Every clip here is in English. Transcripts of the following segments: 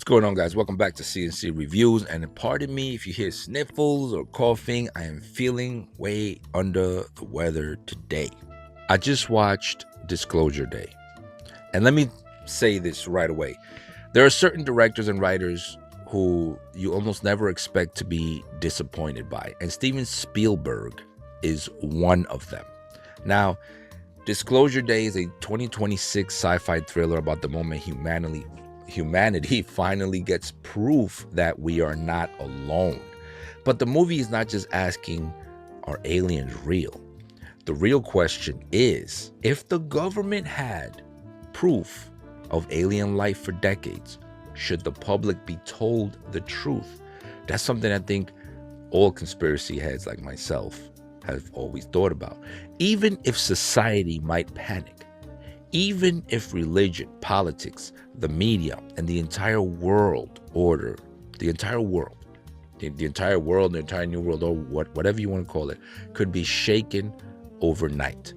going on, guys? Welcome back to CNC Reviews. And pardon me if you hear sniffles or coughing. I am feeling way under the weather today. I just watched Disclosure Day. And let me say this right away. There are certain directors and writers who you almost never expect to be disappointed by. And Steven Spielberg is one of them. Now, Disclosure Day is a 2026 sci-fi thriller about the moment humanity finally gets proof that we are not alone. But the movie is not just asking, are aliens real? The real question is, if the government had proof of alien life for decades, should the public be told the truth? That's something I think all conspiracy heads like myself have always thought about. Even if society might panic, even if religion, politics, the media, and the entire world order, the entire world, the entire new world, or whatever you want to call it, could be shaken overnight.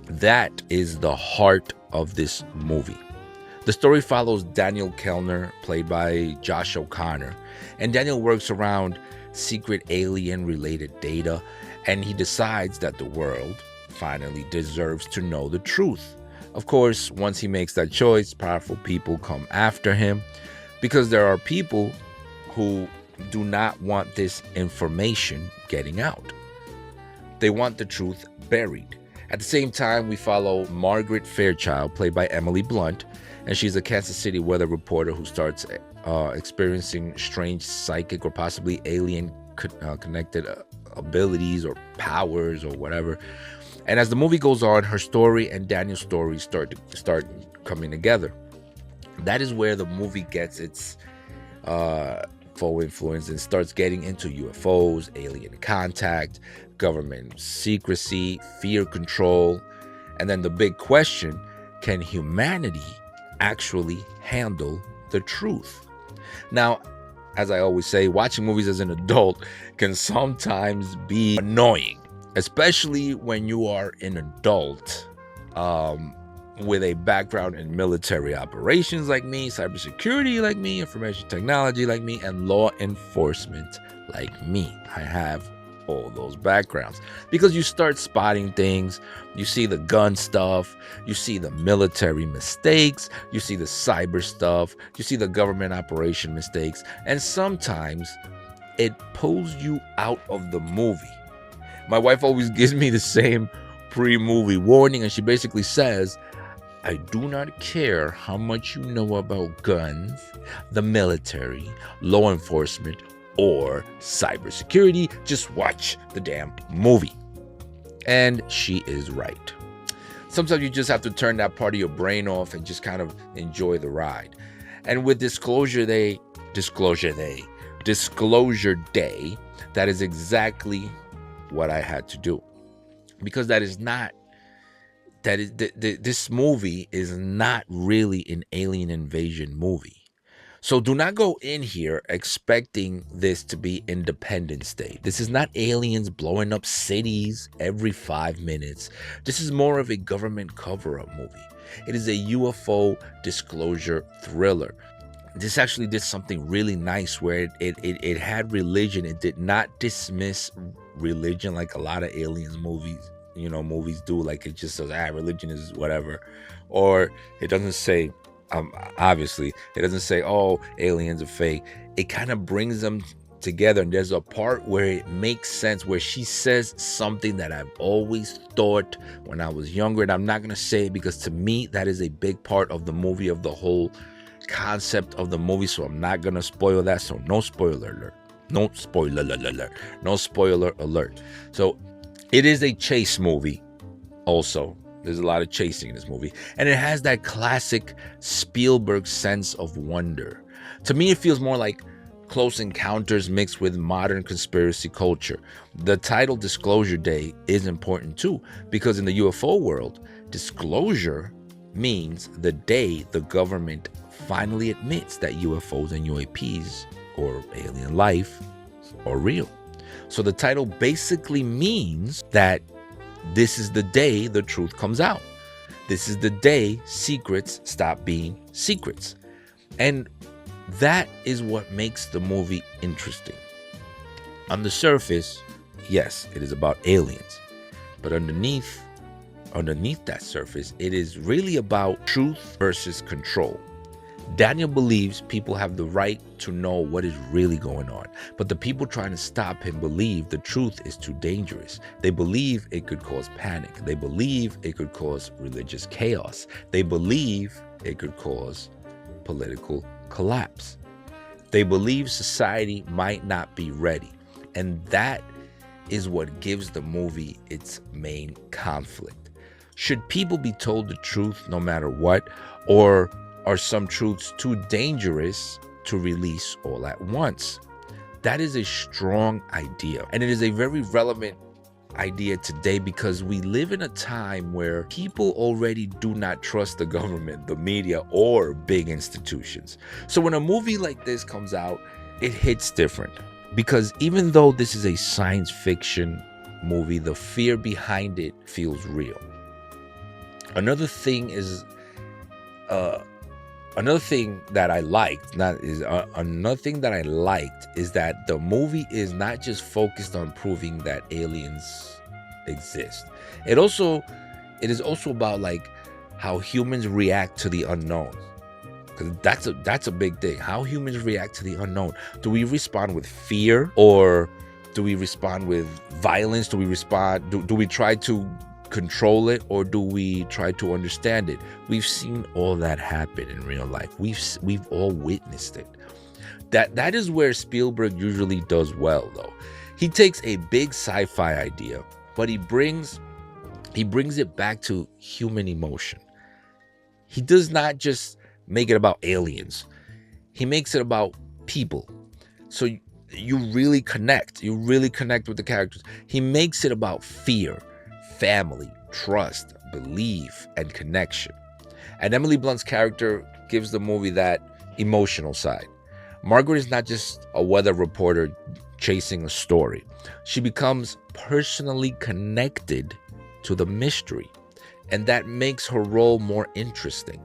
That is the heart of this movie. The story follows Daniel Kellner, played by Josh O'Connor, and Daniel works around secret alien-related data, and he decides that the world finally deserves to know the truth. Of course, once he makes that choice, powerful people come after him because there are people who do not want this information getting out. They want the truth buried. At the same time, we follow Margaret Fairchild, played by Emily Blunt, and she's a Kansas City weather reporter who starts experiencing strange psychic or possibly alien connected abilities or powers or whatever. And as the movie goes on, her story and Daniel's story start coming together. That is where the movie gets its full influence and starts getting into UFOs, alien contact, government secrecy, fear control, and then the big question, can humanity actually handle the truth? Now, as I always say, watching movies as an adult can sometimes be annoying, especially when you are an adult with a background in military operations like me, cybersecurity like me, information technology like me, and law enforcement like me. I have all those backgrounds because you start spotting things. You see the gun stuff, you see the military mistakes, you see the cyber stuff, you see the government operation mistakes, and sometimes it pulls you out of the movie. My wife always gives me the same pre-movie warning, and she basically says, I do not care how much you know about guns, the military, law enforcement, or cybersecurity, just watch the damn movie. And she is right. Sometimes you just have to turn that part of your brain off and just kind of enjoy the ride. And with Disclosure Day, that is exactly what I had to do. Because this movie is not really an alien invasion movie. So do not go in here expecting this to be Independence Day. This is not aliens blowing up cities every 5 minutes. This is more of a government cover-up movie. It is a UFO disclosure thriller. This actually did something really nice where it had religion. It did not dismiss religion like a lot of aliens movies do. Like it just says, religion is whatever. Or it doesn't say, obviously, it doesn't say, oh, aliens are fake. It kind of brings them together. And there's a part where it makes sense, where she says something that I've always thought when I was younger. And I'm not going to say it because to me, that is a big part of the movie, of the whole concept of the movie. So I'm not going to spoil that. So no spoiler alert. No spoiler alert. No spoiler alert. So it is a chase movie also. There's a lot of chasing in this movie. And it has that classic Spielberg sense of wonder. To me, it feels more like Close Encounters mixed with modern conspiracy culture. The title Disclosure Day is important too, because in the UFO world, disclosure means the day the government finally admits that UFOs and UAPs, or alien life, are real. So the title basically means that this is the day the truth comes out. This is the day secrets stop being secrets. And That is what makes the movie interesting. On the surface, yes, it is about aliens, but underneath that surface, it is really about truth versus control. Daniel believes people have the right to know what is really going on, but the people trying to stop him believe the truth is too dangerous. They believe it could cause panic. They believe it could cause religious chaos. They believe it could cause political collapse. They believe society might not be ready. And that is what gives the movie its main conflict. Should people be told the truth no matter what? Or are some truths too dangerous to release all at once? That is a strong idea. And it is a very relevant idea today because we live in a time where people already do not trust the government, the media, or big institutions. So when a movie like this comes out, it hits different. Because even though this is a science fiction movie, the fear behind it feels real. Another thing that I liked is that the movie is not just focused on proving that aliens exist. It is also about like how humans react to the unknown. Because that's a big thing. How humans react to the unknown. Do we respond with fear, or do we respond with violence? Do we try to control it, or do we try to understand it? We've seen all that happen in real life. We've all witnessed it. That is where Spielberg usually does well, though. He takes a big sci-fi idea, but he brings it back to human emotion. He does not just make it about aliens. He makes it about people. So you really connect. You really connect with the characters. He makes it about fear, family, trust, belief, and connection. And Emily Blunt's character gives the movie that emotional side. Margaret is not just a weather reporter chasing a story. She becomes personally connected to the mystery, and that makes her role more interesting.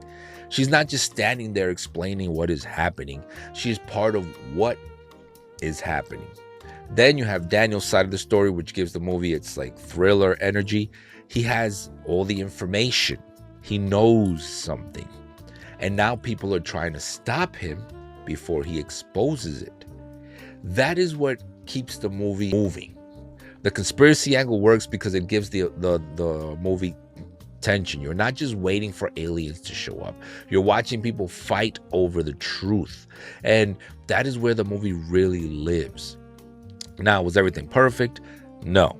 She's not just standing there explaining what is happening. She is part of what is happening. Then you have Daniel's side of the story, which gives the movie its like thriller energy. He has all the information. He knows something. And now people are trying to stop him before he exposes it. That is what keeps the movie moving. The conspiracy angle works because it gives the movie tension. You're not just waiting for aliens to show up. You're watching people fight over the truth. And that is where the movie really lives. Now, was everything perfect? No.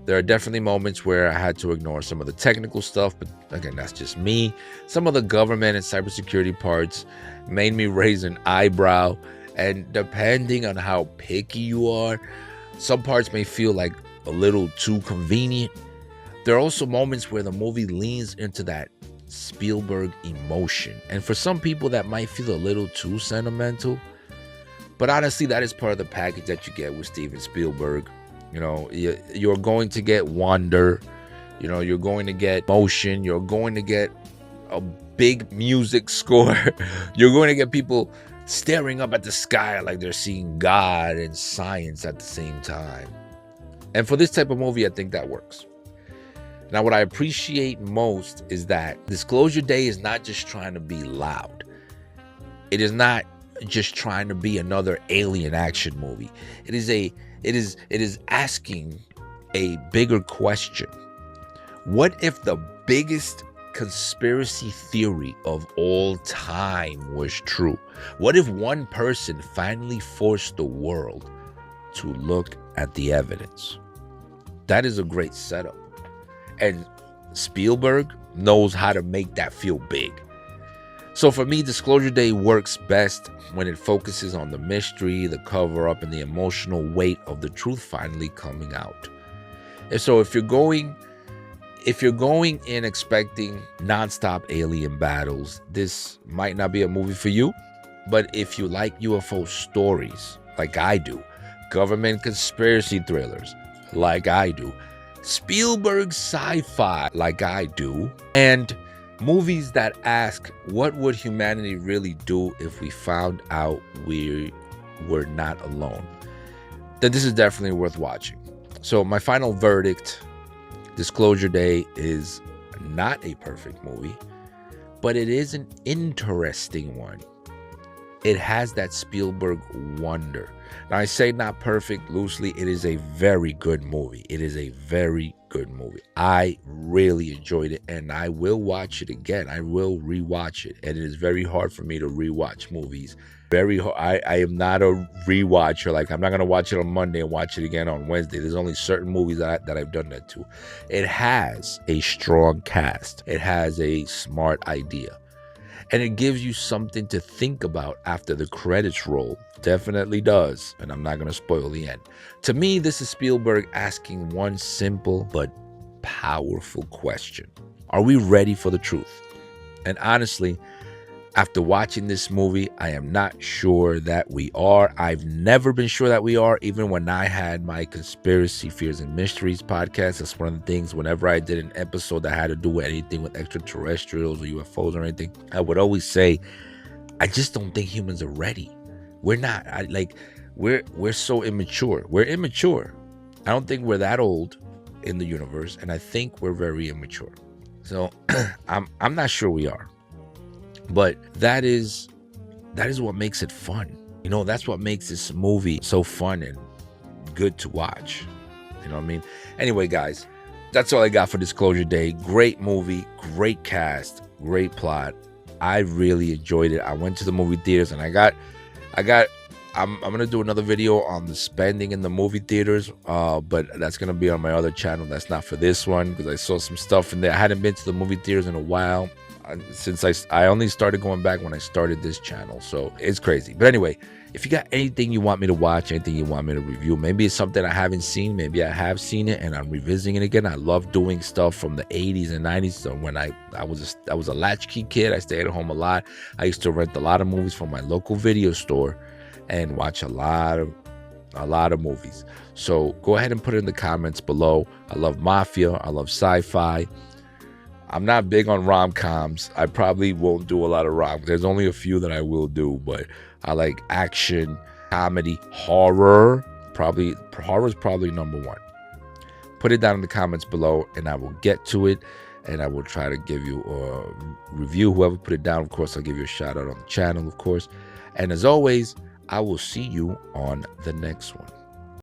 There are definitely moments where I had to ignore some of the technical stuff, but again, that's just me. Some of the government and cybersecurity parts made me raise an eyebrow, and depending on how picky you are, some parts may feel like a little too convenient. There are also moments where the movie leans into that Spielberg emotion, and for some people that might feel a little too sentimental, but honestly, that is part of the package that you get with Steven Spielberg. You know, you're going to get wonder, you know, you're going to get emotion, you're going to get a big music score, you're going to get people staring up at the sky like they're seeing God and science at the same time. And for this type of movie, I think that works. Now, what I appreciate most is that Disclosure Day is not just trying to be loud. It is not just trying to be another alien action movie. It is asking a bigger question. What if the biggest conspiracy theory of all time was true? What if one person finally forced the world to look at the evidence? That is a great setup. And Spielberg knows how to make that feel big. So for me, Disclosure Day works best when it focuses on the mystery, the cover-up, and the emotional weight of the truth finally coming out. And so if you're going in expecting nonstop alien battles, this might not be a movie for you. But if you like UFO stories, like I do, government conspiracy thrillers, like I do, Spielberg sci-fi, like I do, and Movies that ask, what would humanity really do if we found out we were not alone? Then this is definitely worth watching. So my final verdict, Disclosure Day is not a perfect movie, but it is an interesting one. It has that Spielberg wonder. Now, I say not perfect loosely. It is a very good movie. It is a very good movie. I really enjoyed it, and I will watch it again. I will rewatch it, and it is very hard for me to rewatch movies. Very hard. I am not a rewatcher. Like, I'm not going to watch it on Monday and watch it again on Wednesday. There's only certain movies that I've done that to. It has a strong cast. It has a smart idea. And it gives you something to think about after the credits roll. Definitely does. And I'm not going to spoil the end. To me, this is Spielberg asking one simple but powerful question. Are we ready for the truth? And honestly, after watching this movie, I am not sure that we are. I've never been sure that we are, even when I had my Conspiracy Fears and Mysteries podcast. That's one of the things, whenever I did an episode that had to do with anything with extraterrestrials or UFOs or anything, I would always say, I just don't think humans are ready. We're not. We're so immature. We're immature. I don't think we're that old in the universe, and I think we're very immature. So I'm not sure we are. But that is what makes it fun. You know, that's what makes this movie so fun and good to watch. You know what I mean? Anyway, guys, that's all I got for Disclosure Day. Great movie, great cast, great plot. I really enjoyed it. I went to the movie theaters, and I'm gonna do another video on the spending in the movie theaters, but that's gonna be on my other channel. That's not for this one, because I saw some stuff in there. I hadn't been to the movie theaters in a while, since I only started going back when I started this channel, so it's crazy. But anyway, if you got anything you want me to watch, anything you want me to review, maybe it's something I haven't seen, maybe I have seen it and I'm revisiting it again. I love doing stuff from the 80s and 90s. So when I was a latchkey kid, I stayed at home a lot. I used to rent a lot of movies from my local video store and watch a lot of movies. So go ahead and put it in the comments below. I love mafia, I love sci-fi. I'm not big on rom-coms. I probably won't do a lot of rom. There's only a few that I will do, but I like action, comedy, horror. Horror is probably number one. Put it down in the comments below, and I will get to it, and I will try to give you a review. Whoever put it down, of course, I'll give you a shout out on the channel, of course. And as always, I will see you on the next one.